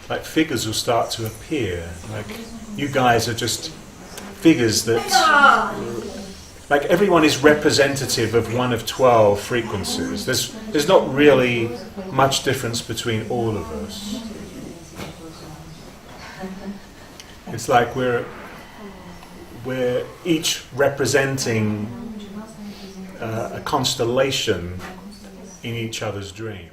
Like figures will start to appear. Like you guys are just figures that, like everyone is representative of one of 12 frequencies. There's not really much difference between all of us. It's like we're each representing a constellation in each other's dream.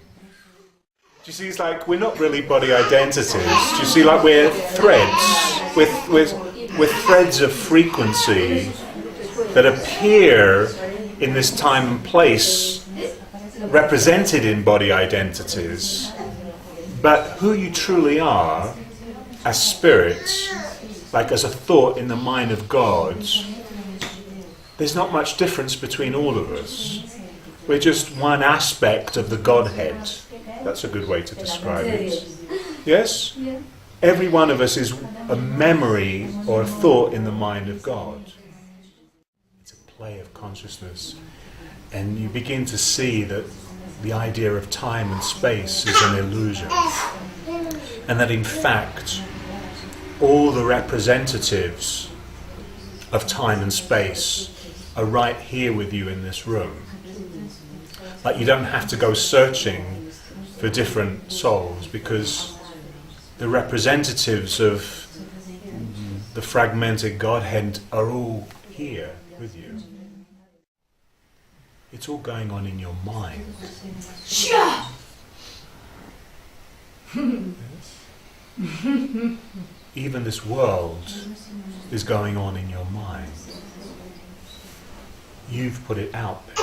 Do you see, it's like we're not really body identities. Do you see, like we're threads, with threads of frequency that appear in this time and place, represented in body identities. But who you truly are, as spirits, like as a thought in the mind of God, there's not much difference between all of us. We're just one aspect of the Godhead. That's a good way to describe it. Yes? Every one of us is a memory or a thought in the mind of God. It's a play of consciousness. And you begin to see that the idea of time and space is an illusion. And that in fact, all the representatives of time and space are right here with you in this room. Like you don't have to go searching for different souls, because the representatives of the fragmented Godhead are all here with you. It's all going on in your mind. Yes? Even this world is going on in your mind. You've put it out there.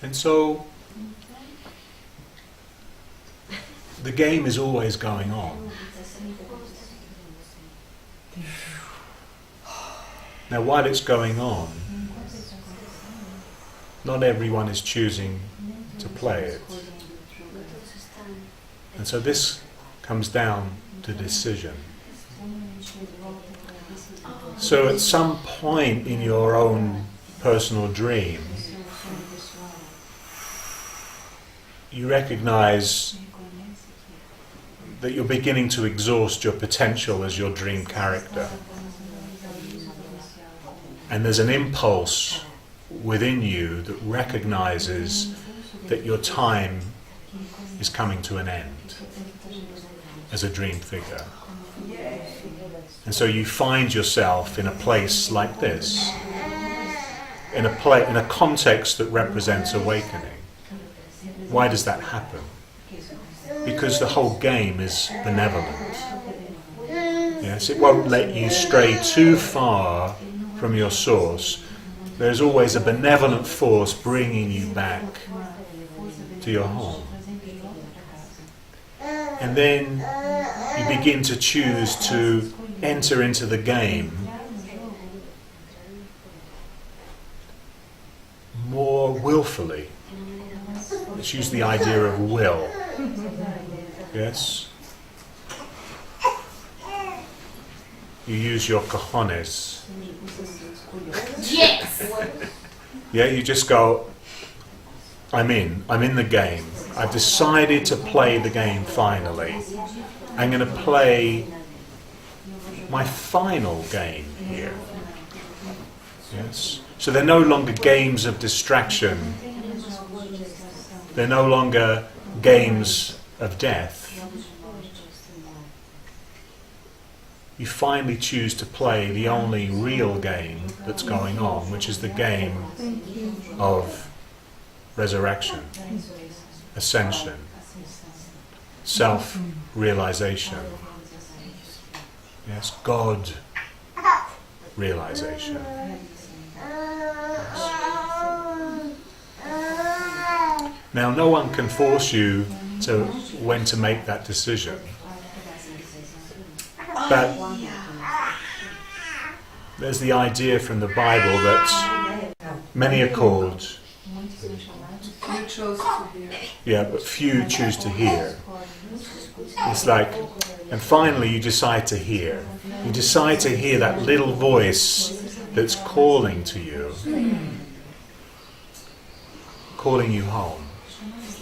And so the game is always going on. Now, while it's going on, not everyone is choosing to play it. And so this comes down to decision. So at some point in your own personal dream, you recognize that you're beginning to exhaust your potential as your dream character. And there's an impulse within you that recognizes that your time is coming to an end as a dream figure. And so you find yourself in a place like this, in a context that represents awakening. Why does that happen? Because the whole game is benevolent. Yes, it won't let you stray too far from your source. There's always a benevolent force bringing you back to your home. And then you begin to choose to enter into the game more willfully. Let's use the idea of will. Yes? You use your cojones. Yes! Yeah, you just go, I'm in the game. I've decided to play the game finally. I'm going to play my final game here. Yes? So they're no longer games of distraction. They're no longer games of death. You finally choose to play the only real game that's going on, which is the game of resurrection, ascension, self-realization. Yes, God-realization. Yes. Now, no one can force you to when to make that decision. But There's the idea from the Bible that many are called, You chose to hear. yeah, but few choose to hear. It's like, and finally you decide to hear. You decide to hear that little voice that's calling to you, calling you home,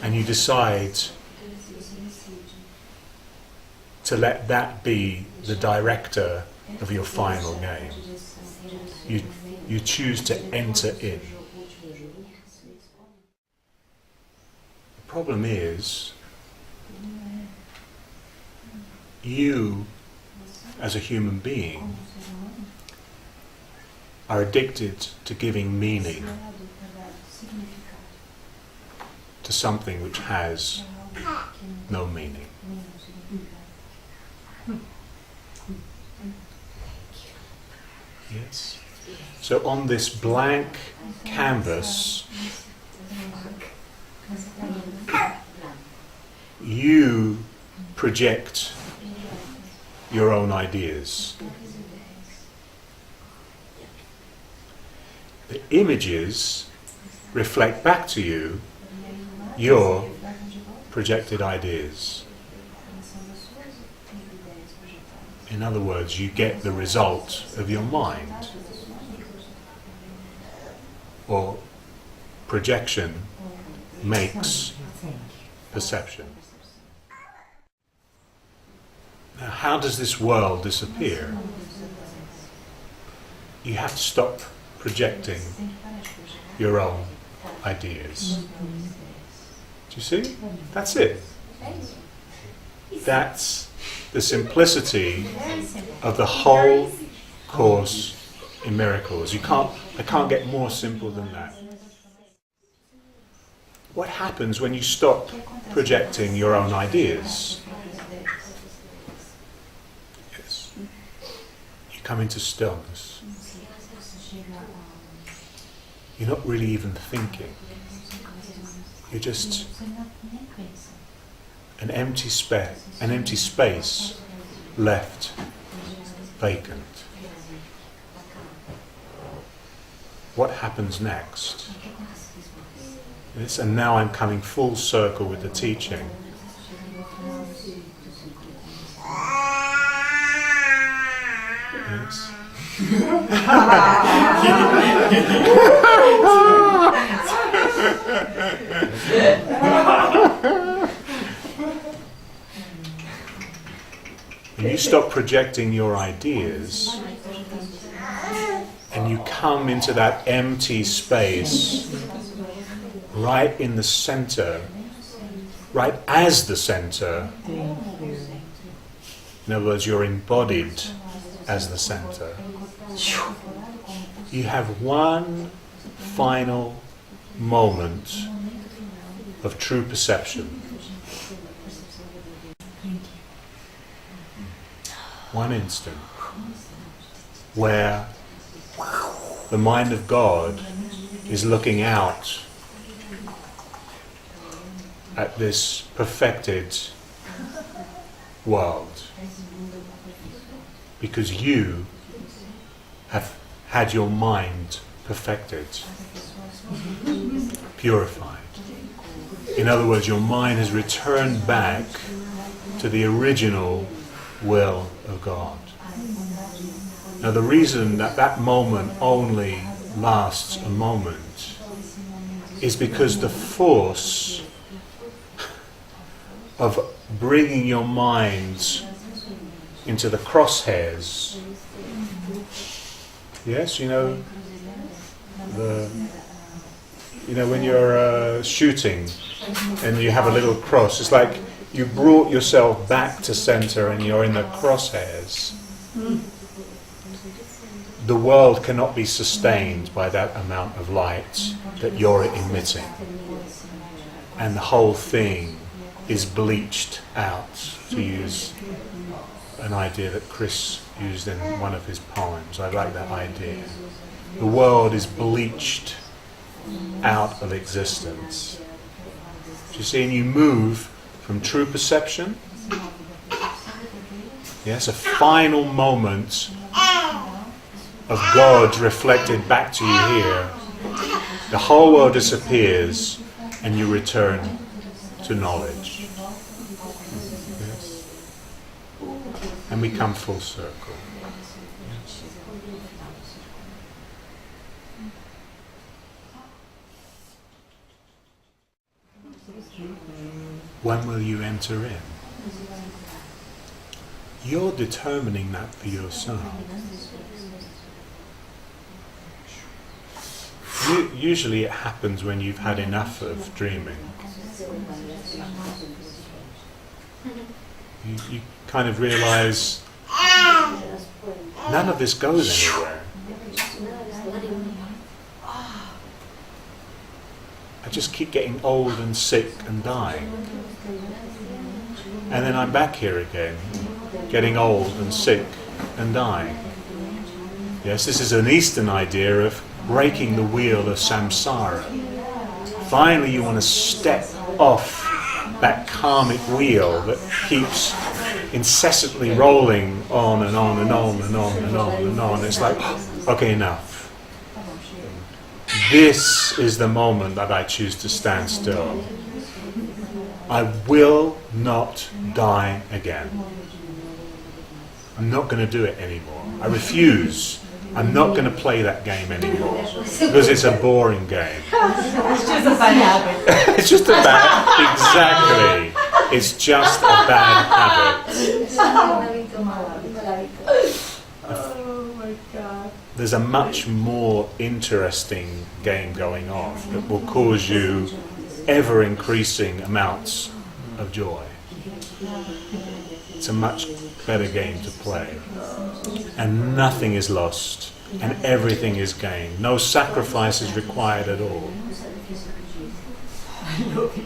and you decide to let that be the director of your final game. You choose to enter in. The problem is, you, as a human being, are addicted to giving meaning to something which has no meaning. Yes? So on this blank canvas, you project your own ideas. The images reflect back to you your projected ideas. In other words, you get the result of your mind. Or projection makes perception. Now, how does this world disappear? You have to stop projecting your own ideas. Do you see? That's it. That's the simplicity of the whole Course in Miracles. I can't get more simple than that. What happens when you stop projecting your own ideas? Yes. You come into stillness. You're not really even thinking. You're just an empty space left vacant. What happens next? Yes, and now I'm coming full circle with the teaching. Yes. When you stop projecting your ideas and you come into that empty space right in the center, right as the center, in other words, you're embodied as the center, you have one final moment of true perception. One instant where the mind of God is looking out at this perfected world because you have had your mind perfected, purified. In other words, your mind has returned back to the original will of God. Now the reason that that moment only lasts a moment is because the force of bringing your mind into the crosshairs, yes, when you're shooting and you have a little cross, it's like you brought yourself back to center and you're in the crosshairs. The world cannot be sustained by that amount of light that you're emitting. And the whole thing is bleached out, to use an idea that Chris used in one of his poems. I like that idea. The world is bleached out of existence. Do you see? And you move from true perception, yes, a final moment of God reflected back to you here, the whole world disappears and you return to knowledge. Yes. And we come full circle. Yes. When will you enter in? You're determining that for yourself. Usually it happens when you've had enough of dreaming. You kind of realize none of this goes anywhere. I just keep getting old and sick and dying. And then I'm back here again, getting old and sick and dying. Yes, this is an Eastern idea of breaking the wheel of samsara. Finally you want to step off that karmic wheel that keeps incessantly rolling on and on and on and on and on and on. It's like, okay, enough. This is the moment that I choose to stand still. I will not die again. I'm not going to do it anymore. I refuse. I'm not going to play that game anymore because it's a boring game. It's just a bad habit. It's just a bad, exactly. It's just a bad habit. Oh my God. There's a much more interesting game going on that will cause you ever increasing amounts of joy. It's a much better game to play. And nothing is lost, and everything is gained. No sacrifice is required at all. I love you.